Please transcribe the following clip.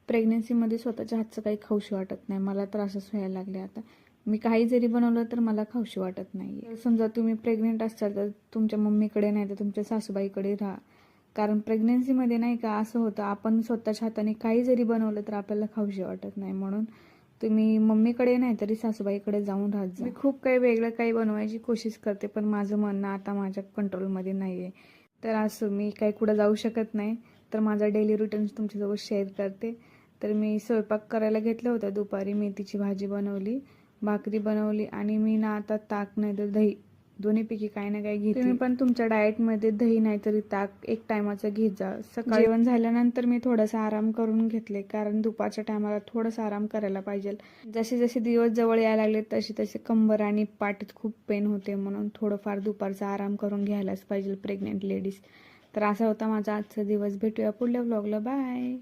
प्रेग्नन्सीमध्ये स्वतःच्या हातचं काही खाऊशी वाटत नाही. मला तर असंच व्हायला लागले आता. मी काही जरी बनवलं तर मला खाऊशी वाटत नाही. समजा तुम्ही प्रेग्नेंट असाल तर तुमच्या मम्मीकडे नाही तर तुमच्या सासूबाईकडे राहा. कारण प्रेग्नन्सीमध्ये नाही का असं होतं, आपण स्वतःच्या हाताने काही जरी बनवलं तर आपल्याला खाऊशी वाटत नाही. म्हणून तुम्ही मम्मीकडे नाही तरी सासूबाईकडे जाऊन राहत जा. मी खूप काही वेगळं काही बनवायची कोशिश करते, पण माझं म्हणणं आता माझ्या कंट्रोलमध्ये नाही आहे. तर असं मी काही कुठं जाऊ शकत नाही, तर माझा डेली रुटीन तुमच्यासोबत शेअर करते. तर मी स्वयंपाक करायला घेतलं होतं. दुपारी मेथीची भाजी बनवली, भाकरी बनवली आणि मी ना आता ताक नाही तर दही दोन्हीपैकी काही ना काही घेते. तुम्ही पण तुमच्या डाएटमध्ये दही नाहीतरी ताक एक टायमाचं घेत जा. सकाळी जेवण झाल्यानंतर मी थोडासा आराम करून घेतले, कारण दुपारच्या टायमाला थोडासा आराम करायला पाहिजे. जसे जसे दिवस जवळ यायला लागले तसे तसे कंबर आणि पाठीत खूप पेन होते, म्हणून थोडंफार दुपारचा आराम करून घ्यायलाच पाहिजे प्रेग्नेंट लेडीज. तर असा होता माझा आजचा दिवस. भेटूया पुढल्या व्लॉगला. बाय.